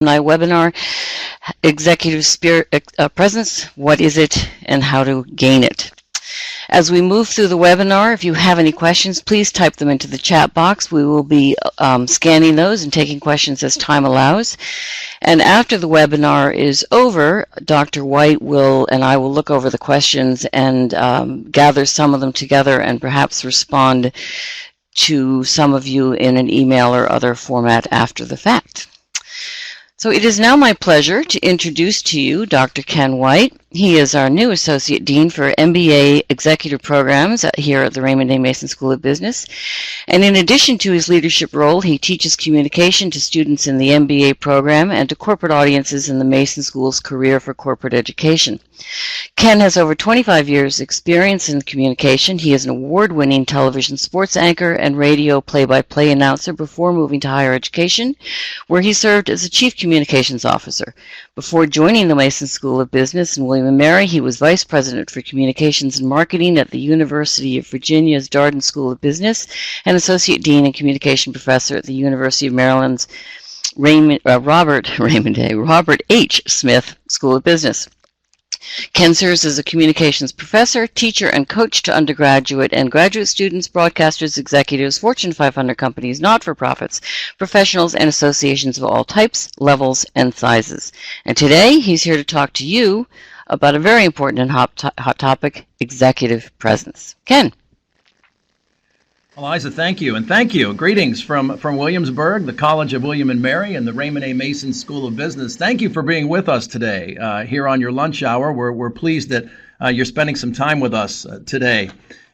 webinar, Executive Spirit Presence, what is it and how to gain it? As we move through the webinar, if you have any questions, please type them into the chat box. We will be scanning those and taking questions as time allows. And after the webinar is over, Dr. White and I will look over the questions and gather some of them together and perhaps respond to some of you in an email or other format after the fact. So it is now my pleasure to introduce to you Dr. Ken White. He is our new Associate Dean for MBA Executive Programs here at the Raymond A. Mason School of Business. And in addition to his leadership role, he teaches communication to students in the MBA program and to corporate audiences in the Mason School's Career for Corporate Education. Ken has over 25 years' experience in communication. He is an award-winning television sports anchor and radio play-by-play announcer before moving to higher education, where he served as a Chief Communications Officer. Before joining the Mason School of Business and William & Mary, he was Vice President for Communications and Marketing at the University of Virginia's Darden School of Business and Associate Dean and Communication Professor at the University of Maryland's Robert H. Smith School of Business. Ken serves as a communications professor, teacher, and coach to undergraduate and graduate students, broadcasters, executives, Fortune 500 companies, not-for-profits, professionals, and associations of all types, levels, and sizes. And today, he's here to talk to you about a very important and hot topic, executive presence. Ken. Eliza, thank you, and thank you. Greetings from Williamsburg, the College of William & Mary, and the Raymond A. Mason School of Business. Thank you for being with us today here on your lunch hour. We're pleased that you're spending some time with us today.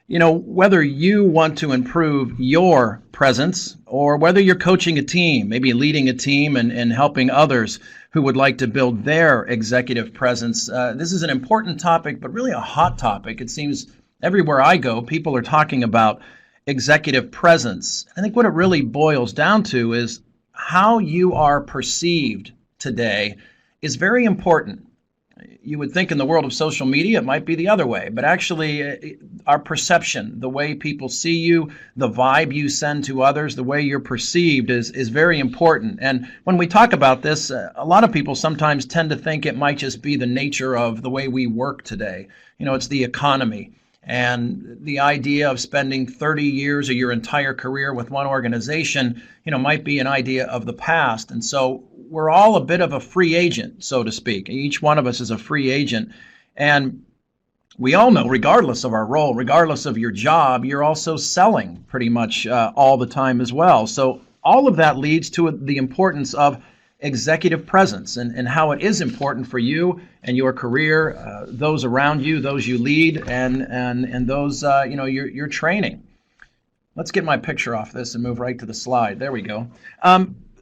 You know, whether you want to improve your presence or whether you're coaching a team, maybe leading a team and helping others who would like to build their executive presence, this is an important topic, but really a hot topic. It seems everywhere I go, people are talking about executive presence. I think what it really boils down to is how you are perceived today is very important. You would think in the world of social media it might be the other way, but actually our perception, the way people see you, the vibe you send to others, the way you're perceived is very important. And when we talk about this, a lot of people sometimes tend to think it might just be the nature of the way we work today. You know, it's the economy. And the idea of spending 30 years or your entire career with one organization, you know, might be an idea of the past. And so we're all a bit of a free agent, so to speak. Each one of us is a free agent. And we all know, regardless of our role, regardless of your job, you're also selling pretty much all the time as well. So all of that leads to the importance of executive presence and how it is important for you and your career, those around you, those you lead, and those you know you're training. Let's get my picture off this and move right to the slide. There we go.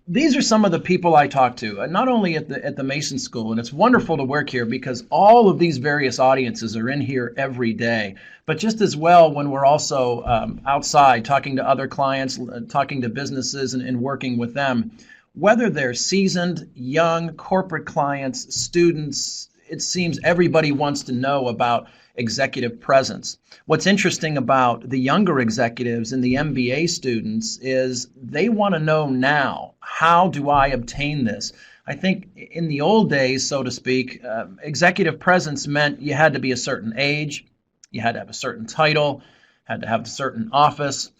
These are some of the people I talk to, not only at the Mason School, and it's wonderful to work here because all of these various audiences are in here every day, but just as well when we're also outside talking to other clients, talking to businesses and working with them. Whether they're seasoned, young, corporate clients, students, it seems everybody wants to know about executive presence. What's interesting about the younger executives and the MBA students is they want to know now, how do I obtain this? I think in the old days, so to speak, executive presence meant you had to be a certain age, you had to have a certain title, had to have a certain office.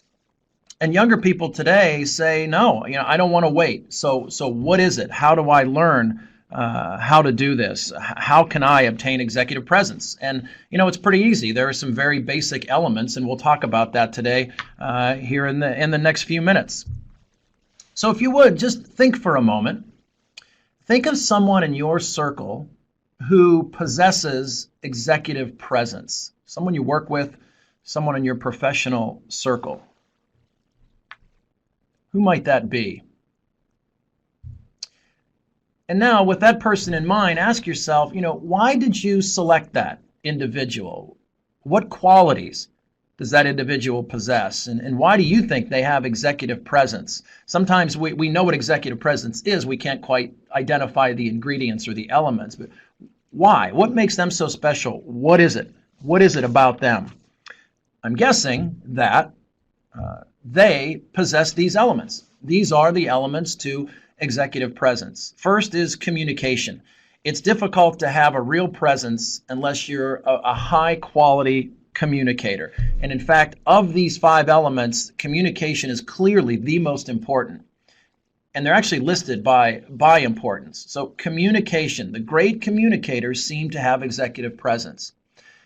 And younger people today say, no, you know, I don't want to wait. So what is it? How do I learn how to do this? How can I obtain executive presence? And, you know, it's pretty easy. There are some very basic elements, and we'll talk about that today here in the next few minutes. So if you would, just think for a moment. Think of someone in your circle who possesses executive presence, someone you work with, someone in your professional circle. Who might that be? And now, with that person in mind, ask yourself, you know, why did you select that individual? What qualities does that individual possess? And why do you think they have executive presence? Sometimes we know what executive presence is. We can't quite identify the ingredients or the elements. But why? What makes them so special? What is it? What is it about them? I'm guessing that they possess these elements. These are the elements to executive presence. First is communication. It's difficult to have a real presence unless you're a high quality communicator. And in fact, of these 5 elements, communication is clearly the most important. And they're actually listed by importance. So communication, the great communicators seem to have executive presence.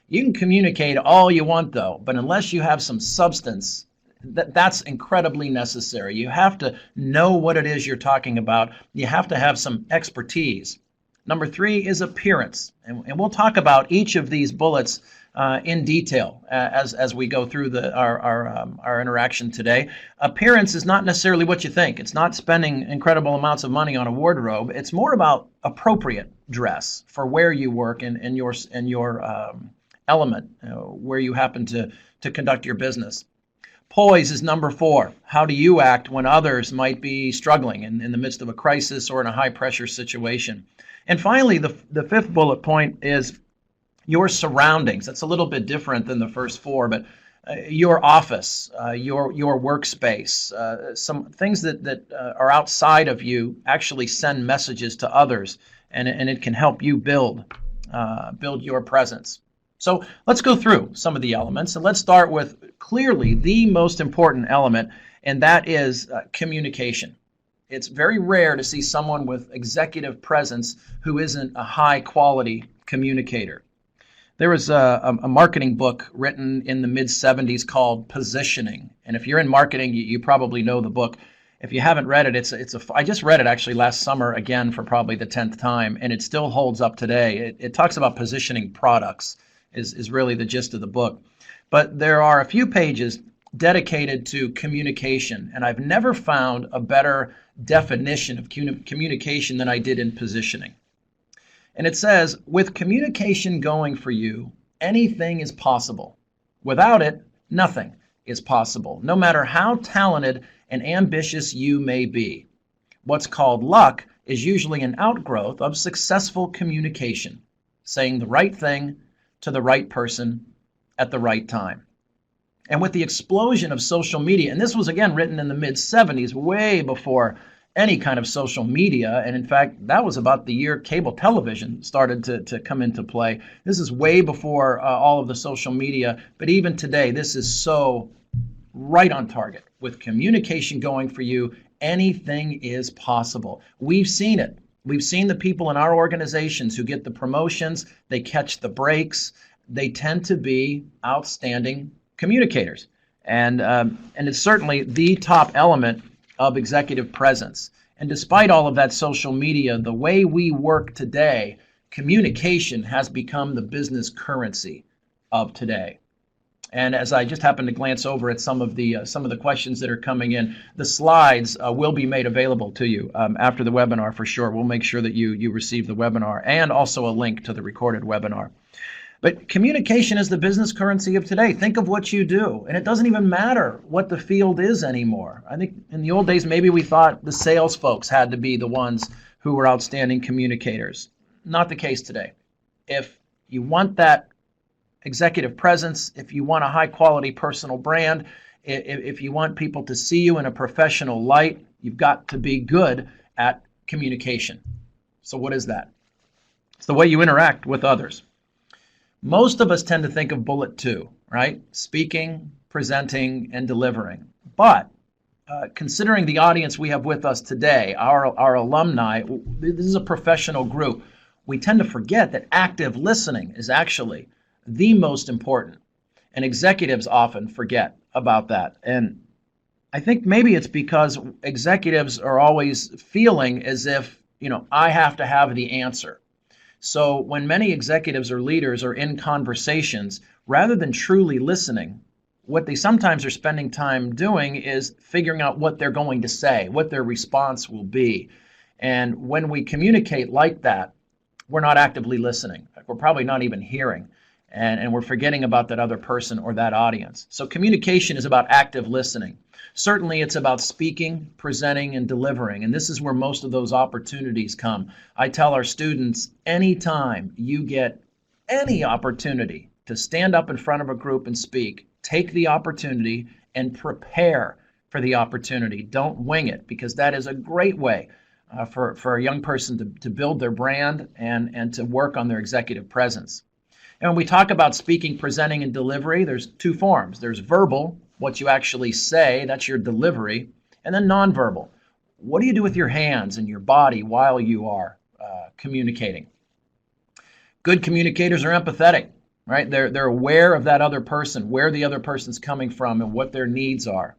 You can communicate all you want though, but unless you have some substance, that's incredibly necessary. You have to know what it is you're talking about. You have to have some expertise. Number 3 is appearance. And we'll talk about each of these bullets in detail as we go through our interaction today. Appearance is not necessarily what you think. It's not spending incredible amounts of money on a wardrobe. It's more about appropriate dress for where you work and your element, where you happen to conduct your business. Poise is number 4. How do you act when others might be struggling in the midst of a crisis or in a high pressure situation? And finally, the 5th bullet point is your surroundings. That's a little bit different than the first 4, but your office, your workspace, some things that are outside of you actually send messages to others, and it can help you build your presence. So let's go through some of the elements, and let's start with clearly the most important element, and that is communication. It's very rare to see someone with executive presence who isn't a high-quality communicator. There was a marketing book written in the mid-'70s called Positioning, and if you're in marketing, you probably know the book. If you haven't read it, I just read it actually last summer again for probably the 10th time, and it still holds up today. It talks about positioning products is really the gist of the book. But there are a few pages dedicated to communication, and I've never found a better definition of communication than I did in Positioning. And it says, with communication going for you, anything is possible. Without it, nothing is possible, no matter how talented and ambitious you may be. What's called luck is usually an outgrowth of successful communication, saying the right thing to the right person at the right time. And with the explosion of social media, and this was again written in the mid-'70s, way before any kind of social media, and in fact, that was about the year cable television started to come into play. This is way before all of the social media, but even today, this is so right on target. With communication going for you, anything is possible. We've seen it. We've seen the people in our organizations who get the promotions, they catch the breaks, they tend to be outstanding communicators. And it's certainly the top element of executive presence. And despite all of that social media, the way we work today, communication has become the business currency of today. And as I just happened to glance over at some of the questions that are coming in, the slides will be made available to you after the webinar for sure. We'll make sure that you receive the webinar and also a link to the recorded webinar. But communication is the business currency of today. Think of what you do. And it doesn't even matter what the field is anymore. I think in the old days, maybe we thought the sales folks had to be the ones who were outstanding communicators. Not the case today. If you want that executive presence, if you want a high quality personal brand, if you want people to see you in a professional light, you've got to be good at communication. So what is that? It's the way you interact with others. Most of us tend to think of bullet 2, right? Speaking, presenting, and delivering. But considering the audience we have with us today, our alumni, this is a professional group, we tend to forget that active listening is actually the most important. And executives often forget about that. And I think maybe it's because executives are always feeling as if, I have to have the answer. So when many executives or leaders are in conversations, rather than truly listening, what they sometimes are spending time doing is figuring out what they're going to say, what their response will be. And when we communicate like that, we're not actively listening. We're probably not even hearing. And we're forgetting about that other person or that audience. So communication is about active listening. Certainly it's about speaking, presenting, and delivering. And this is where most of those opportunities come. I tell our students, anytime you get any opportunity to stand up in front of a group and speak, take the opportunity and prepare for the opportunity. Don't wing it, because that is a great way for a young person to build their brand and to work on their executive presence. And when we talk about speaking, presenting, and delivery, there's two forms. There's verbal, what you actually say, that's your delivery, and then nonverbal. What do you do with your hands and your body while you are communicating? Good communicators are empathetic, right? They're aware of that other person, where the other person's coming from, and what their needs are.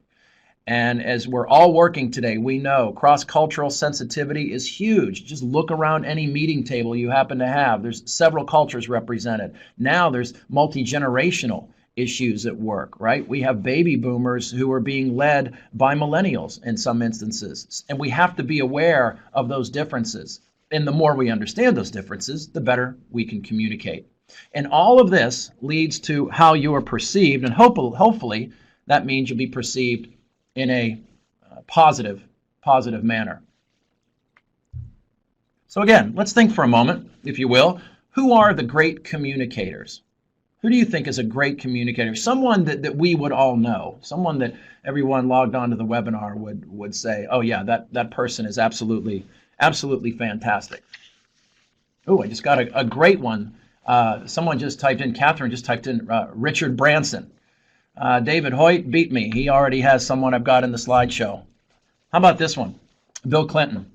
And as we're all working today, we know cross-cultural sensitivity is huge. Just look around any meeting table you happen to have. There's several cultures represented. Now there's multi-generational issues at work, right? We have baby boomers who are being led by millennials in some instances. And we have to be aware of those differences. And the more we understand those differences, the better we can communicate. And all of this leads to how you are perceived. And hopefully that means you'll be perceived in a positive manner. So again, let's think for a moment, if you will. Who are the great communicators? Who do you think is a great communicator? Someone that we would all know, someone that everyone logged onto the webinar would say, oh yeah, that person is absolutely fantastic. Oh, I just got a great one. Someone just typed in, Catherine just typed in Richard Branson. David Hoyt beat me. He already has someone I've got in the slideshow. How about this one? Bill Clinton.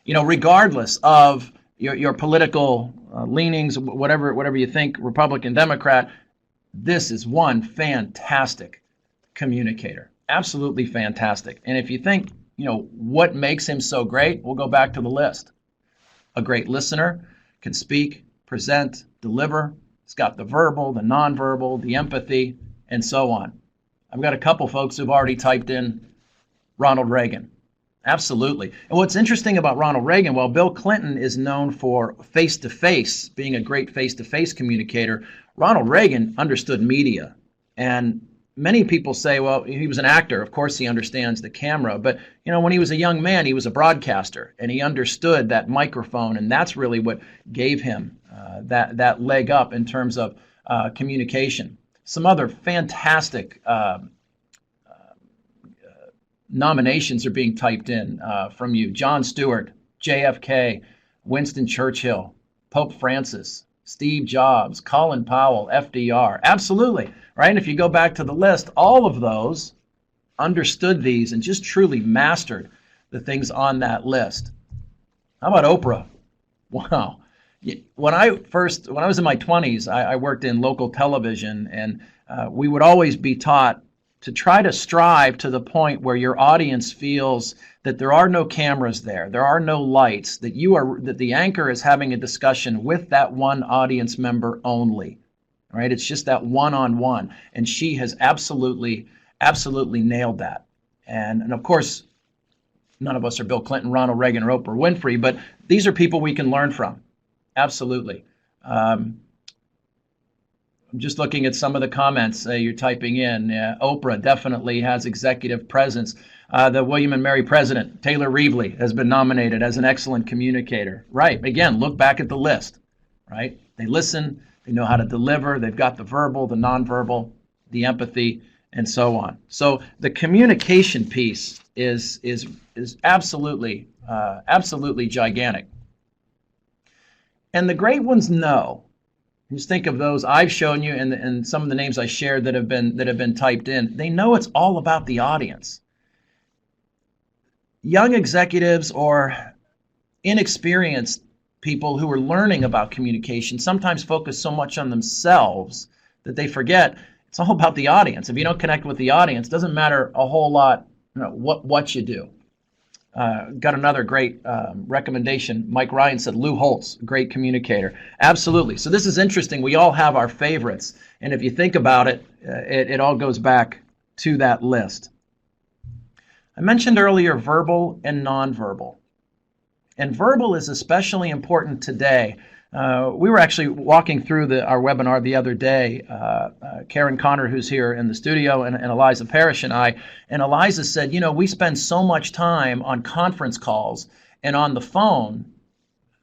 You know, regardless of your political leanings, whatever you think, Republican, Democrat, this is one fantastic communicator. Absolutely fantastic. And if you think, you know, what makes him so great, we'll go back to the list. A great listener, can speak, present, deliver. He's got the verbal, the nonverbal, the empathy, and so on. I've got a couple folks who've already typed in Ronald Reagan. Absolutely. And what's interesting about Ronald Reagan, while Bill Clinton is known for face-to-face, being a great face-to-face communicator, Ronald Reagan understood media. And many people say, well, he was an actor. Of course, he understands the camera. But, you know, when he was a young man, he was a broadcaster, and he understood that microphone. And that's really what gave him that leg up in terms of communication. Some other fantastic nominations are being typed in from you. Jon Stewart, JFK, Winston Churchill, Pope Francis, Steve Jobs, Colin Powell, FDR. Absolutely, right? And if you go back to the list, all of those understood these and just truly mastered the things on that list. How about Oprah? Wow. When I was in my 20s, I worked in local television, and we would always be taught to try to strive to the point where your audience feels that there are no cameras there are no lights, that the anchor is having a discussion with that one audience member only, right? It's just that one-on-one, and she has absolutely nailed that. And of course, none of us are Bill Clinton, Ronald Reagan, or Oprah Winfrey, but these are people we can learn from. Absolutely. I'm just looking at some of the comments you're typing in. Oprah definitely has executive presence. The William and Mary president, Taylor Reevely, has been nominated as an excellent communicator. Right. Again, look back at the list. Right. They listen. They know how to deliver. They've got the verbal, the nonverbal, the empathy, and so on. So the communication piece is absolutely gigantic. And the great ones know. Just think of those I've shown you and some of the names I shared that have been typed in. They know it's all about the audience. Young executives or inexperienced people who are learning about communication sometimes focus so much on themselves that they forget it's all about the audience. If you don't connect with the audience, it doesn't matter a whole lot, you know, what you do. Got another great recommendation. Mike Ryan said Lou Holtz, great communicator. Absolutely. So this is interesting. We all have our favorites. And if you think about it, it all goes back to that list. I mentioned earlier verbal and nonverbal. And verbal is especially important today. We were actually walking through our webinar the other day, Karen Connor, who's here in the studio, and Eliza Parrish and I. And Eliza said, you know, we spend so much time on conference calls and on the phone.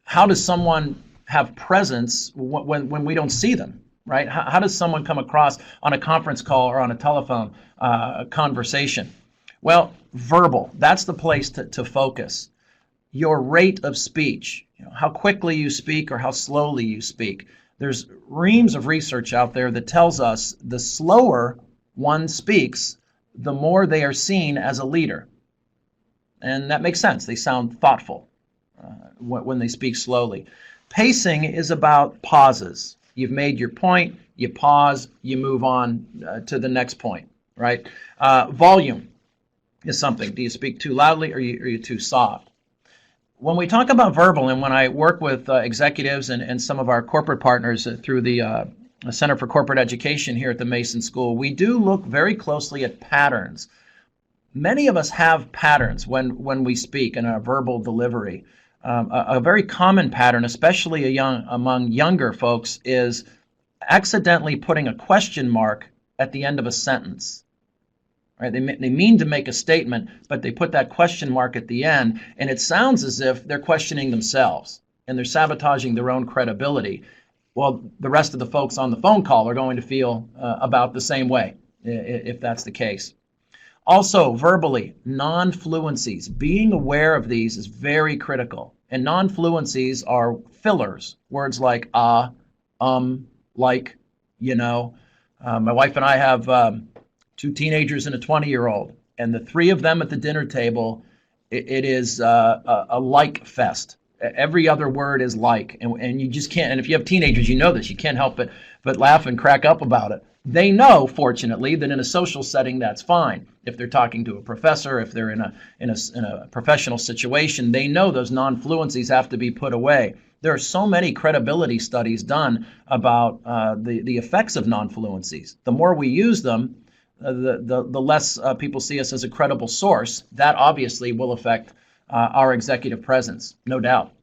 How does someone have presence when we don't see them, right? How does someone come across on a conference call or on a telephone conversation? Well, verbal, that's the place to focus. your rate of speech, how quickly you speak or how slowly you speak. There's reams of research out there that tells us the slower one speaks, the more they are seen as a leader. And that makes sense. They sound thoughtful when they speak slowly. Pacing is about pauses. You've made your point, you pause, you move on to the next point, right? Volume is something. Do you speak too loudly or are you too soft? When we talk about verbal, and when I work with executives and some of our corporate partners through the Center for Corporate Education here at the Mason School, we do look very closely at patterns. Many of us have patterns when we speak in our verbal delivery. A very common pattern, especially among younger folks, is accidentally putting a question mark at the end of a sentence. Right? They mean to make a statement, but they put that question mark at the end, and it sounds as if they're questioning themselves and they're sabotaging their own credibility. Well, the rest of the folks on the phone call are going to feel about the same way if that's the case. Also, verbally, non-fluencies. Being aware of these is very critical. And non-fluencies are fillers. Words like like, My wife and I have 2 teenagers and a 20-year-old. And the 3 of them at the dinner table, it is a like fest. Every other word is like. And you just can't, and if you have teenagers, you know this, you can't help but laugh and crack up about it. They know, fortunately, that in a social setting, that's fine. If they're talking to a professor, if they're in a professional situation, they know those non-fluencies have to be put away. There are so many credibility studies done about the effects of non-fluencies. The more we use them, the less people see us as a credible source. That obviously will affect our executive presence, no doubt.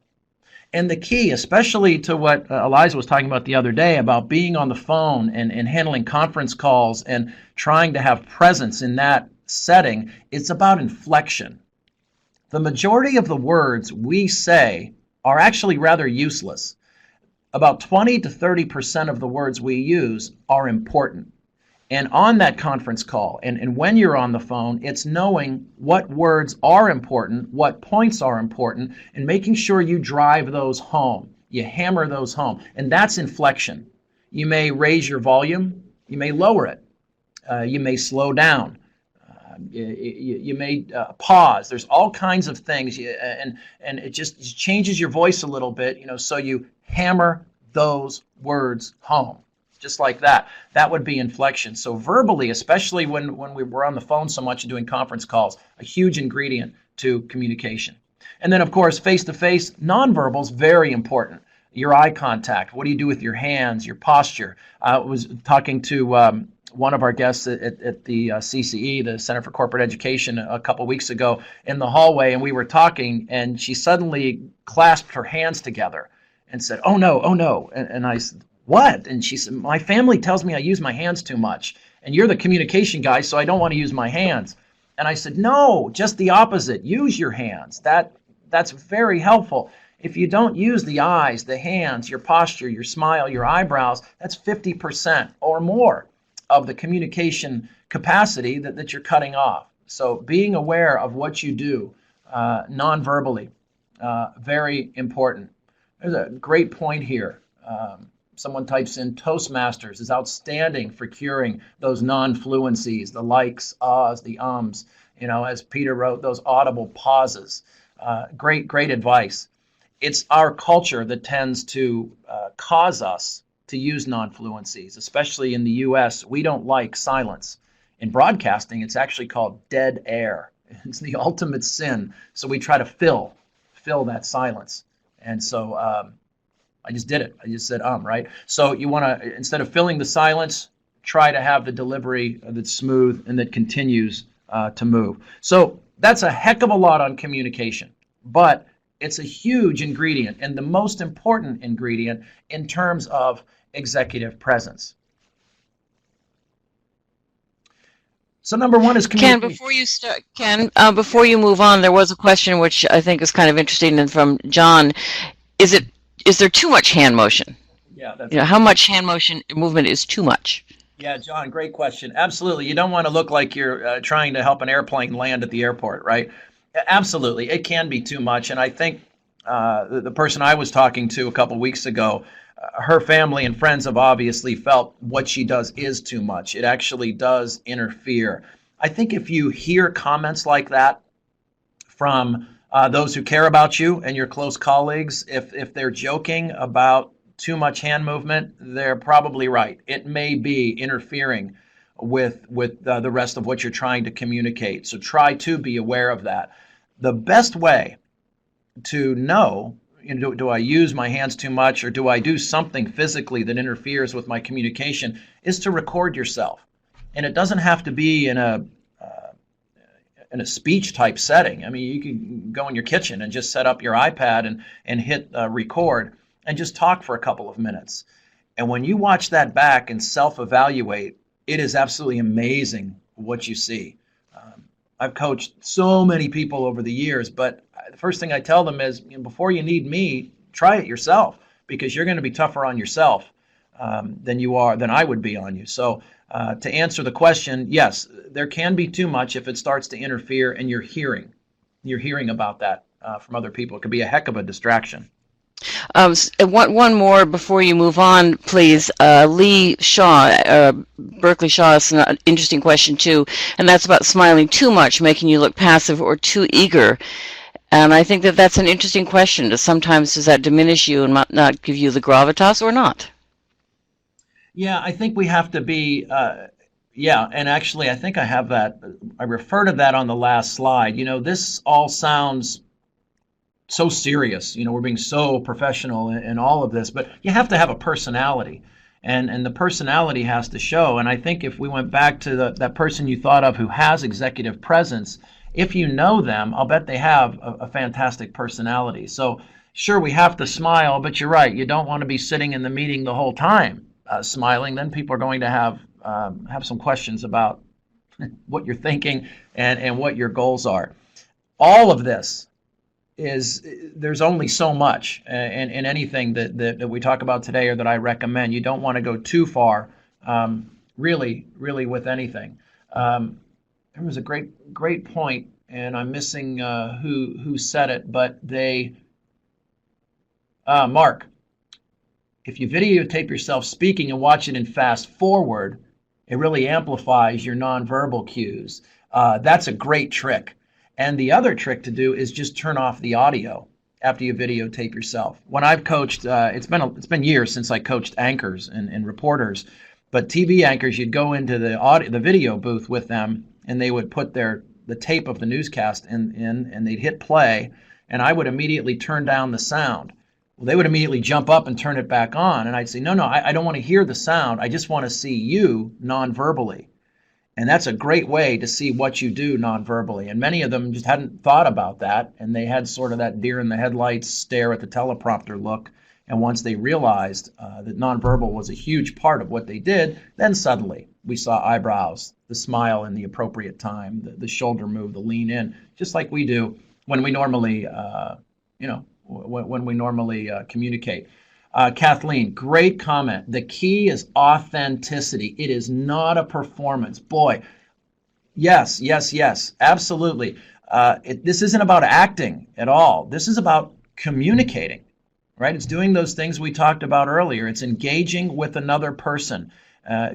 And the key, especially to what Eliza was talking about the other day, about being on the phone and handling conference calls and trying to have presence in that setting, it's about inflection. The majority of the words we say are actually rather useless. About 20 to 30% of the words we use are important. And on that conference call, and when you're on the phone, it's knowing what words are important, what points are important, and making sure you drive those home. You hammer those home. And that's inflection. You may raise your volume. You may lower it. You may slow down. You may pause. There's all kinds of things. And it just changes your voice a little bit, so you hammer those words home. Just like that. That would be inflection. So verbally, especially when we were on the phone so much and doing conference calls, a huge ingredient to communication. And then, of course, face-to-face, nonverbals, very important. Your eye contact. What do you do with your hands, your posture? I was talking to one of our guests at the CCE, the Center for Corporate Education, a couple weeks ago in the hallway, and we were talking, and she suddenly clasped her hands together and said, "Oh, no, oh, no." And I said, "What?" And she said, "My family tells me I use my hands too much. And you're the communication guy, so I don't want to use my hands." And I said, "No, just the opposite. Use your hands. That's very helpful. If you don't use the eyes, the hands, your posture, your smile, your eyebrows, that's 50% or more of the communication capacity that you're cutting off." So being aware of what you do non-verbally, very important. There's a great point here. Someone types in Toastmasters is outstanding for curing those non-fluencies, the likes, ahs, the ums, as Peter wrote, those audible pauses. Great advice. It's our culture that tends to cause us to use non-fluencies, especially in the U.S. We don't like silence. In broadcasting, it's actually called dead air. It's the ultimate sin. So we try to fill that silence. And so I just did it. I just said right? So you want to, instead of filling the silence, try to have the delivery that's smooth and that continues to move. So that's a heck of a lot on communication, but it's a huge ingredient and the most important ingredient in terms of executive presence. So number one is communication. Before you move on, there was a question which I think is kind of interesting and from John. Is there too much hand motion? Yeah, how much hand motion movement is too much? Yeah, John, great question. Absolutely. You don't want to look like you're trying to help an airplane land at the airport, right? Absolutely. It can be too much. And I think the person I was talking to a couple weeks ago, her family and friends have obviously felt what she does is too much. It actually does interfere. I think if you hear comments like that from those who care about you and your close colleagues, if they're joking about too much hand movement, they're probably right. It may be interfering with the rest of what you're trying to communicate. So try to be aware of that. The best way to know, do I use my hands too much, or do I do something physically that interferes with my communication, is to record yourself. And it doesn't have to be in a speech type setting. I mean, you can go in your kitchen and just set up your iPad and hit record and just talk for a couple of minutes. And when you watch that back and self-evaluate, it is absolutely amazing what you see. I've coached so many people over the years, but the first thing I tell them is, before you need me, try it yourself, because you're going to be tougher on yourself than I would be on you. So to answer the question, yes, there can be too much if it starts to interfere and you're hearing about that from other people. It could be a heck of a distraction. One more before you move on, please. Lee Shaw, Berkeley Shaw, is an interesting question too, and that's about smiling too much, making you look passive or too eager. And I think that that's an interesting question. Sometimes does that diminish you and not give you the gravitas or not? Yeah, I think we have to be, and actually I think I have that, I refer to that on the last slide. This all sounds so serious. We're being so professional in all of this, but you have to have a personality, and the personality has to show. And I think if we went back to that person you thought of who has executive presence, if you know them, I'll bet they have a fantastic personality. So sure, we have to smile, but you're right. You don't want to be sitting in the meeting the whole time smiling. Then people are going to have some questions about what you're thinking and what your goals are. All of this there's only so much in anything that we talk about today or that I recommend. You don't want to go too far, really with anything. There was a great point, and I'm missing who said it, but Mark, if you videotape yourself speaking and watch it in fast forward, it really amplifies your nonverbal cues. That's a great trick. And the other trick to do is just turn off the audio after you videotape yourself. When I've coached, it's been years since I coached anchors and reporters, but TV anchors, you'd go into the video booth with them, and they would put the tape of the newscast in, and they'd hit play, and I would immediately turn down the sound. Well, they would immediately jump up and turn it back on, and I'd say, no, I don't want to hear the sound. I just want to see you non-verbally. And that's a great way to see what you do non-verbally. And many of them just hadn't thought about that, and they had sort of that deer in the headlights stare at the teleprompter look. And once they realized that nonverbal was a huge part of what they did, then suddenly we saw eyebrows, the smile in the appropriate time, the shoulder move, the lean in, just like we do when we normally, communicate. Kathleen, great comment. The key is authenticity. It is not a performance. Boy, yes, absolutely. This isn't about acting at all. This is about communicating, right? It's doing those things we talked about earlier. It's engaging with another person.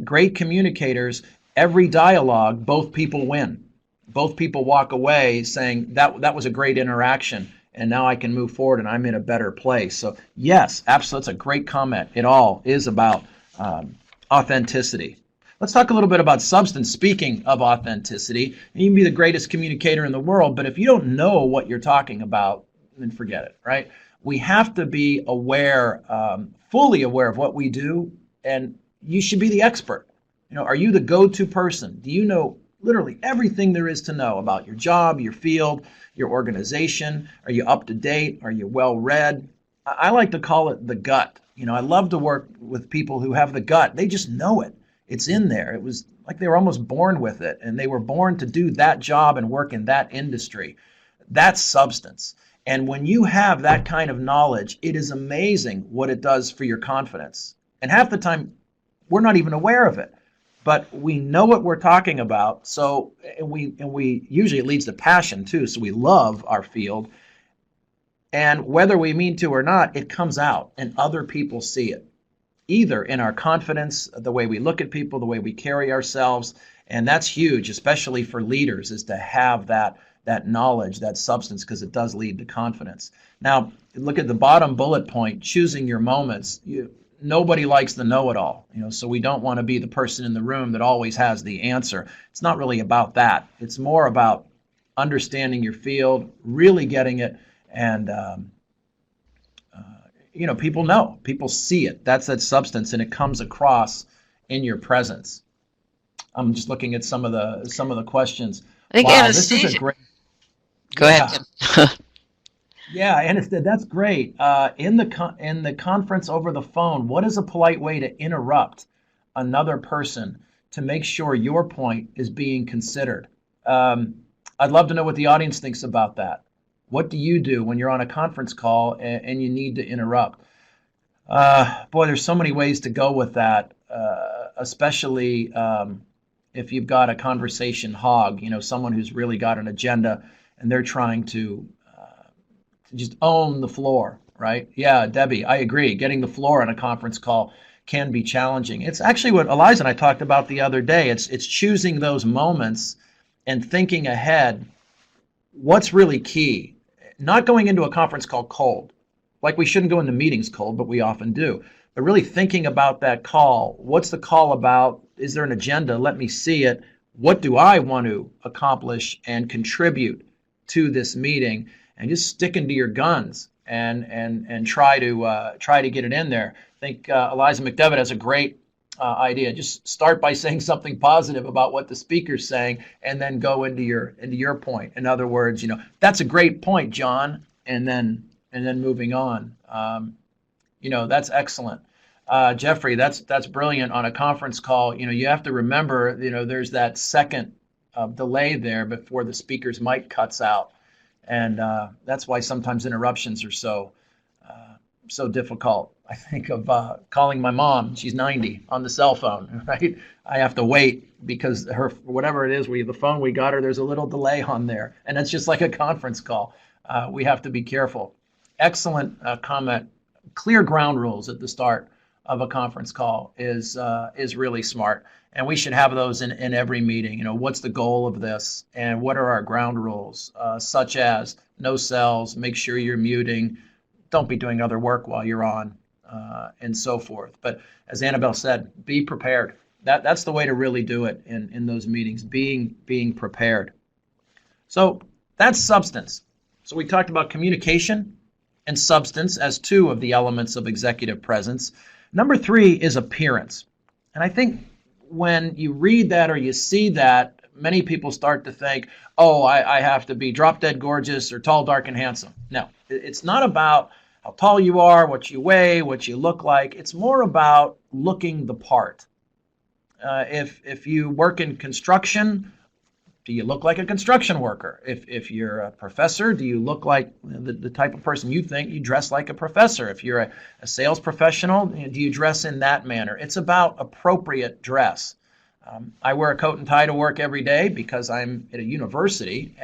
Great communicators, every dialogue, both people win. Both people walk away saying, that was a great interaction, and now I can move forward and I'm in a better place. So yes, absolutely, that's a great comment. It all is about authenticity. Let's talk a little bit about substance. Speaking of authenticity, you can be the greatest communicator in the world, but if you don't know what you're talking about, then forget it, right? We have to be aware, fully aware of what we do, and you should be the expert. Are you the go-to person? Do you know literally everything there is to know about your job, your field, your organization? Are you up to date? Are you well read? I like to call it the gut. I love to work with people who have the gut. They just know it. It's in there. It was like they were almost born with it, and they were born to do that job and work in that industry. That's substance. And when you have that kind of knowledge, it is amazing what it does for your confidence. And half the time, we're not even aware of it. but we know what we're talking about. So, and we usually, it leads to passion too. So we love our field, and whether we mean to or not, it comes out, and other people see it, either in our confidence, the way we look at people, the way we carry ourselves, and that's huge, especially for leaders, is to have that knowledge, that substance, because it does lead to confidence. Now, look at the bottom bullet point: choosing your moments. Nobody likes the know-it-all, so we don't want to be the person in the room that always has the answer. It's not really about that. It's more about understanding your field, really getting it, and people see it. That's that substance, and it comes across in your presence. I'm just looking at some of the questions. I think Wow, this is a great. Go Yeah. ahead. Yeah, and that's great. In the conference over the phone, what is a polite way to interrupt another person to make sure your point is being considered? I'd love to know what the audience thinks about that. What do you do when you're on a conference call and you need to interrupt? Boy, there's so many ways to go with that, especially if you've got a conversation hog, someone who's really got an agenda and they're trying to just own the floor, right? Yeah, Debbie, I agree. Getting the floor on a conference call can be challenging. It's actually what Eliza and I talked about the other day. It's choosing those moments and thinking ahead. What's really key? Not going into a conference call cold. Like, we shouldn't go into meetings cold, but we often do. But really thinking about that call. What's the call about? Is there an agenda? Let me see it. What do I want to accomplish and contribute to this meeting? And just sticking to your guns and try to get it in there. I think Eliza McDevitt has a great idea. Just start by saying something positive about what the speaker's saying, and then go into your point. In other words, that's a great point, John, and then moving on. That's excellent. Jeffrey, that's brilliant. On a conference call, you have to remember, there's that second delay there before the speaker's mic cuts out. And that's why sometimes interruptions are so difficult. I think of calling my mom. She's 90 on the cell phone, right? I have to wait because whatever it is, the phone we got her, there's a little delay on there. And it's just like a conference call. We have to be careful. Excellent comment. Clear ground rules at the start of a conference call is really smart. And we should have those in every meeting. What's the goal of this, and what are our ground rules, such as no cells, make sure you're muting, don't be doing other work while you're on, and so forth. But as Annabelle said, be prepared. That's the way to really do it in those meetings, being prepared. So that's substance. So we talked about communication and substance as two of the elements of executive presence. Number 3 is appearance. And I think when you read that or you see that, many people start to think, oh, I have to be drop dead gorgeous or tall, dark, and handsome. No, it's not about how tall you are, what you weigh, what you look like. It's more about looking the part. If you work in construction, do you look like a construction worker? If you're a professor, do you look like the type of person you think? You dress like a professor. If you're a sales professional, do you dress in that manner? It's about appropriate dress. I wear a coat and tie to work every day because I'm at a university.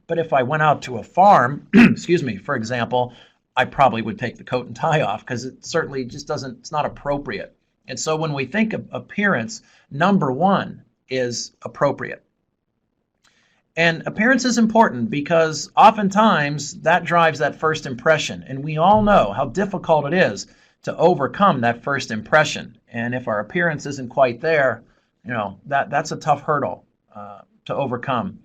But if I went out to a farm, excuse me, for example, I probably would take the coat and tie off because it certainly just doesn't, it's not appropriate. And so when we think of appearance, number 1 is appropriate. And appearance is important because oftentimes that drives that first impression. And we all know how difficult it is to overcome that first impression. And if our appearance isn't quite there, that's a tough hurdle to overcome.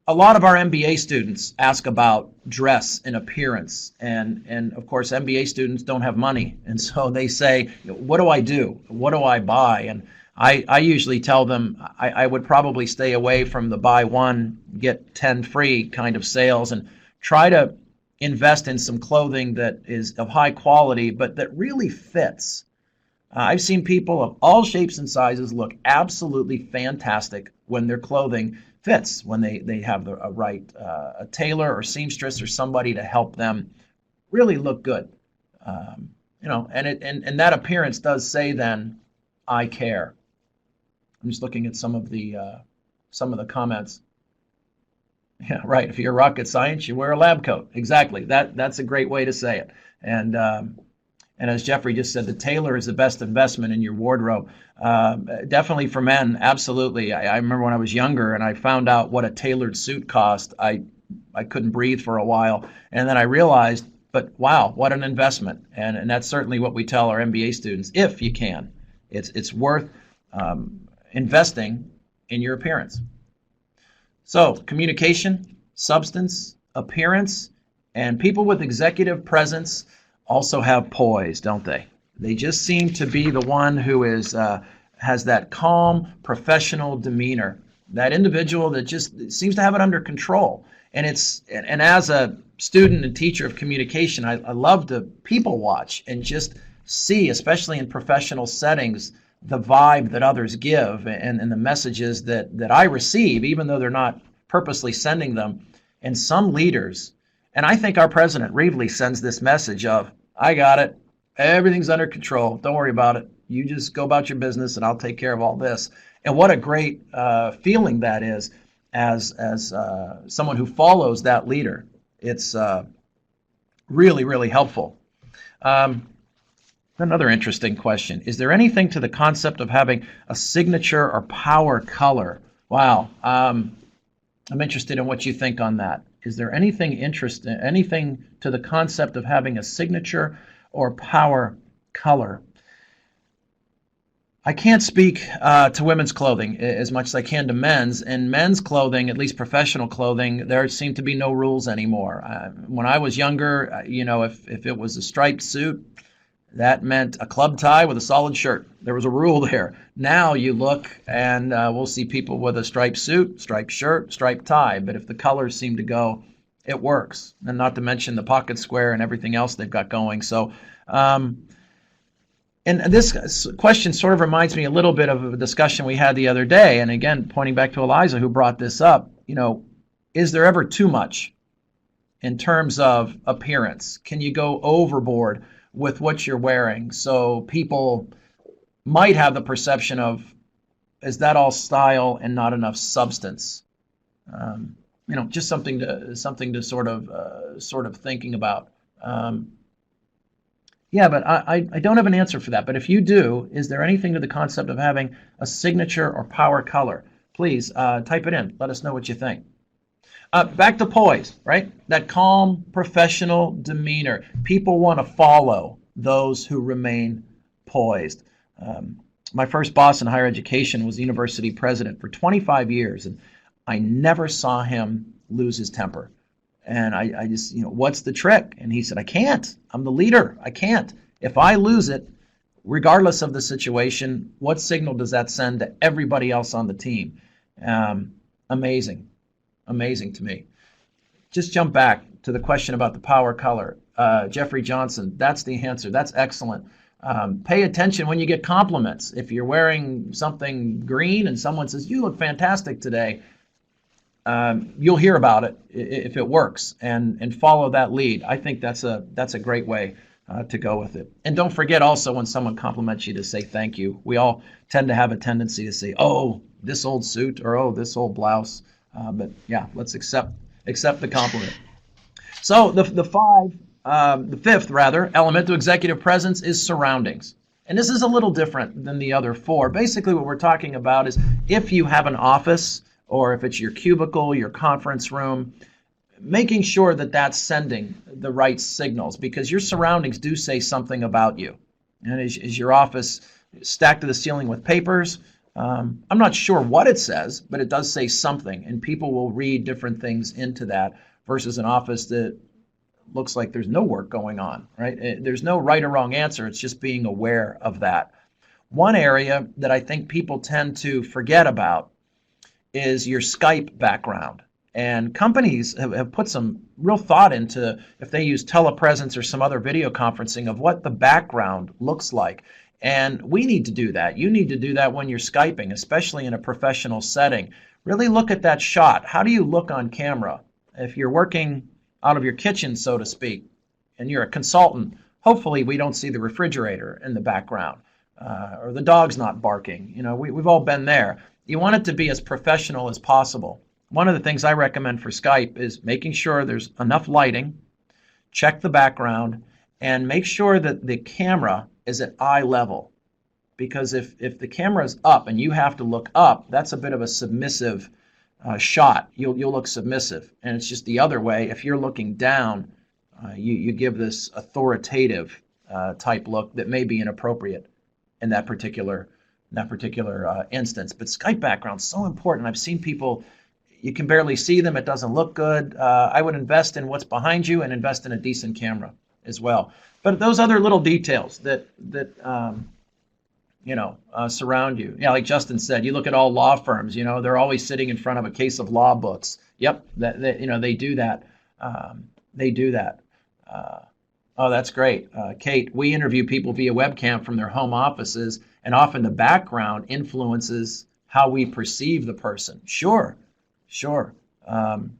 A lot of our MBA students ask about dress and appearance. And of course, MBA students don't have money. And so they say, what do I do? What do I buy? And I usually tell them I would probably stay away from the buy one, get 10 free kind of sales, and try to invest in some clothing that is of high quality, but that really fits. I've seen people of all shapes and sizes look absolutely fantastic when their clothing fits, when they have a right a tailor or seamstress or somebody to help them really look good. And that appearance does say then, I care. I'm just looking at some of the comments. Yeah, right. If you're rocket science, you wear a lab coat. Exactly. That's a great way to say it. And as Jeffrey just said, the tailor is the best investment in your wardrobe. Definitely for men, absolutely. I remember when I was younger and I found out what a tailored suit cost. I couldn't breathe for a while, and then I realized, but wow, what an investment! And that's certainly what we tell our MBA students. If you can, it's worth investing in your appearance. So communication, substance, appearance, and people with executive presence also have poise, don't they? They just seem to be the one who has that calm, professional demeanor. That individual that just seems to have it under control. And as a student and teacher of communication, I love to people watch and just see, especially in professional settings, the vibe that others give and the messages that I receive, even though they're not purposely sending them. And some leaders, and I think our president, Reevely, sends this message of, I got it. Everything's under control. Don't worry about it. You just go about your business and I'll take care of all this. And what a great feeling that is as someone who follows that leader. It's really, really helpful. Another interesting question. Is there anything to the concept of having a signature or power color? Wow. I'm interested in what you think on that. Is there anything to the concept of having a signature or power color? I can't speak to women's clothing as much as I can to men's. In men's clothing, at least professional clothing, there seem to be no rules anymore. When I was younger, if it was a striped suit, that meant a club tie with a solid shirt. There was a rule there. Now you look and we'll see people with a striped suit, striped shirt, striped tie. But if the colors seem to go, it works. And not to mention the pocket square and everything else they've got going. So, and this question sort of reminds me a little bit of a discussion we had the other day. And again, pointing back to Eliza, who brought this up, is there ever too much in terms of appearance? Can you go overboard with what you're wearing? So people might have the perception of, is that all style and not enough substance? Just something to sort of thinking about. Yeah, but I don't have an answer for that. But if you do, is there anything to the concept of having a signature or power color? Please type it in. Let us know what you think. Back to poise, right? That calm, professional demeanor. People want to follow those who remain poised. My first boss in higher education was the university president for 25 years, and I never saw him lose his temper. And I just, what's the trick? And he said, I can't. I'm the leader. I can't. If I lose it, regardless of the situation, what signal does that send to everybody else on the team? Amazing to me. Just jump back to the question about the power color. Jeffrey Johnson, that's the answer. That's excellent. Pay attention when you get compliments. If you're wearing something green and someone says, you look fantastic today, you'll hear about it if it works, and follow that lead. I think that's a great way to go with it. And don't forget also when someone compliments you to say thank you. We all tend to have a tendency to say, oh, this old suit, or oh, this old blouse. But yeah, let's accept the compliment. So the fifth element to executive presence is surroundings. And this is a little different than the other four. Basically what we're talking about is if you have an office, or if it's your cubicle, your conference room, making sure that that's sending the right signals, because your surroundings do say something about you. And is your office stacked to the ceiling with papers? I'm not sure what it says, but it does say something, and people will read different things into that versus an office that looks like there's no work going on, right? There's no right or wrong answer. It's just being aware of that. One area that I think people tend to forget about is your Skype background. And companies have put some real thought into, if they use telepresence or some other video conferencing, of what the background looks like. And we need to do that. You need to do that when you're Skyping, especially in a professional setting. Really look at that shot. How do you look on camera? If you're working out of your kitchen, so to speak, and you're a consultant, hopefully we don't see the refrigerator in the background. or the dog's not barking. We've all been there. You want it to be as professional as possible. One of the things I recommend for Skype is making sure there's enough lighting, check the background, and make sure that the camera is at eye level. Because if the camera is up and you have to look up, that's a bit of a submissive shot. You'll look submissive. And it's just the other way. If you're looking down, you give this authoritative type look that may be inappropriate in that particular instance. But Skype background's so important. I've seen people, you can barely see them. It doesn't look good. I would invest in what's behind you and invest in a decent camera as well. But those other little details that surround you. Yeah, like Justin said, you look at all law firms, they're always sitting in front of a case of law books. Yep, they do that. They do that. Oh, that's great. Kate, we interview people via webcam from their home offices, and often the background influences how we perceive the person. Sure. And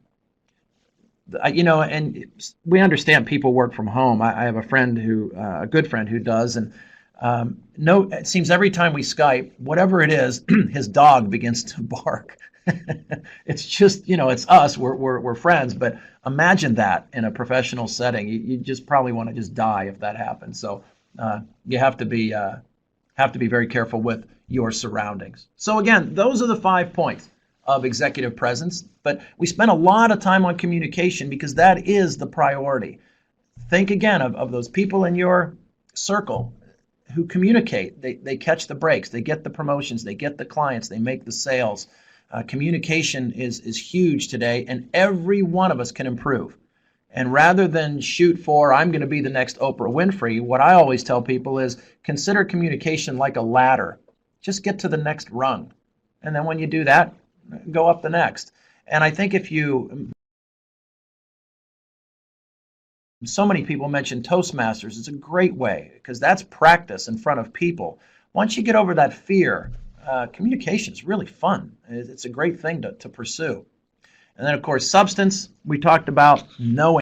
we understand people work from home. I have a friend a good friend who does, and it seems every time we Skype, whatever it is, his dog begins to bark. It's just, it's us. We're friends, but imagine that in a professional setting. You just probably want to just die if that happens. So you have to be very careful with your surroundings. So again, those are the 5 points of executive presence. But we spend a lot of time on communication because that is the priority. Think again of those people in your circle who communicate. They catch the breaks. They get the promotions. They get the clients. They make the sales. Communication is huge today, and every one of us can improve. And rather than shoot for, I'm going to be the next Oprah Winfrey, what I always tell people is consider communication like a ladder. Just get to the next rung. And then when you do that, go up the next. And I think so many people mention Toastmasters. It's a great way because that's practice in front of people. Once you get over that fear, communication is really fun. It's a great thing to pursue. And then, of course, substance, we talked about knowing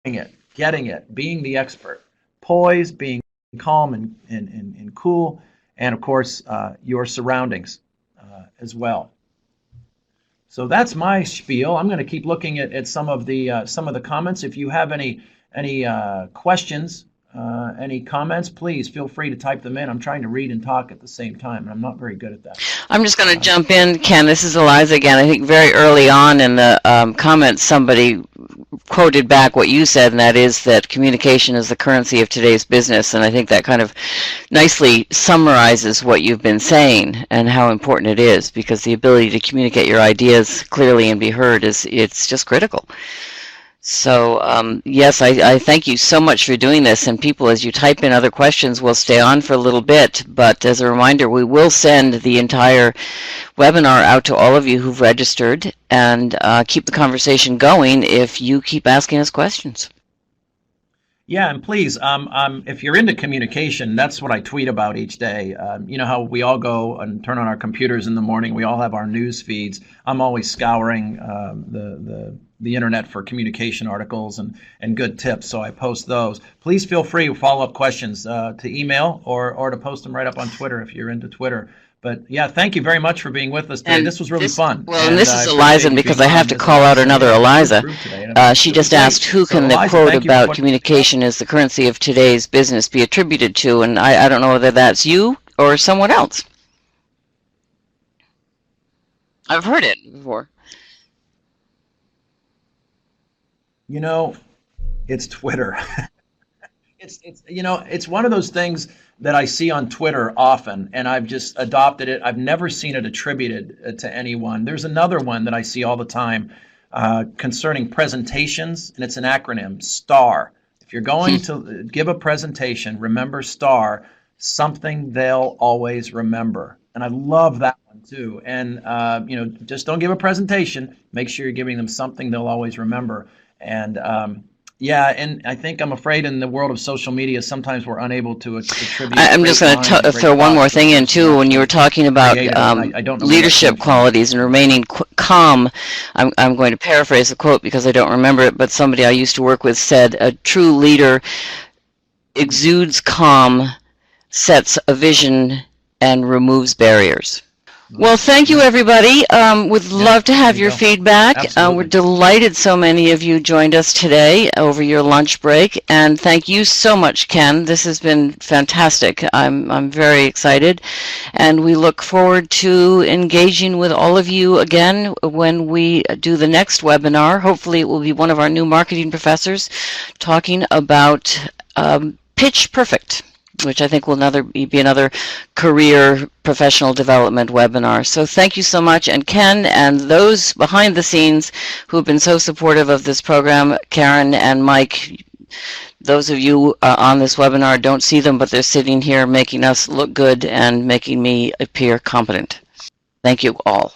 it, getting it, being the expert. Poise, being calm and cool. And, of course, your surroundings as well. So that's my spiel. I'm going to keep looking at some of the comments. If you have any questions, any comments, please feel free to type them in. I'm trying to read and talk at the same time, and I'm not very good at that. I'm just going to jump in, Ken. This is Eliza again. I think very early on in the comments, somebody quoted back what you said, and that is that communication is the currency of today's business. And I think that kind of nicely summarizes what you've been saying and how important it is, because the ability to communicate your ideas clearly and be heard it's just critical. So yes, I thank you so much for doing this. And people, as you type in other questions, we'll stay on for a little bit. But as a reminder, we will send the entire webinar out to all of you who've registered, and keep the conversation going if you keep asking us questions. Yeah, and please, if you're into communication, that's what I tweet about each day. You know how we all go and turn on our computers in the morning. We all have our news feeds. I'm always scouring the internet for communication articles and good tips, so I post those. Please feel free to follow-up questions to email or to post them right up on Twitter if you're into Twitter. But yeah, thank you very much for being with us today. This was really fun. Well, and this is Eliza, because I have to call out another Eliza. She just asked, who can the quote about communication is the currency of today's business be attributed to? And I don't know whether that's you or someone else. I've heard it before. It's Twitter. It's one of those things that I see on Twitter often, and I've just adopted it. I've never seen it attributed to anyone. There's another one that I see all the time concerning presentations, and it's an acronym, STAR. If you're going to give a presentation, remember STAR, something they'll always remember. And I love that one too. And just don't give a presentation. Make sure you're giving them something they'll always remember. And yeah, and I think I'm afraid in the world of social media, sometimes we're unable to attribute. I'm just going to throw one more thing in too. When you were talking about leadership qualities and remaining calm, I'm going to paraphrase the quote because I don't remember it, but somebody I used to work with said, a true leader exudes calm sets a vision and removes barriers. Well, thank you, everybody. Would love to have your feedback. We're delighted so many of you joined us today over your lunch break, and thank you so much, Ken. This has been fantastic. I'm very excited, and we look forward to engaging with all of you again when we do the next webinar. Hopefully, it will be one of our new marketing professors talking about Pitch Perfect, which I think will be another career professional development webinar. So thank you so much. And Ken and those behind the scenes who have been so supportive of this program, Karen and Mike, those of you on this webinar don't see them, but they're sitting here making us look good and making me appear competent. Thank you all.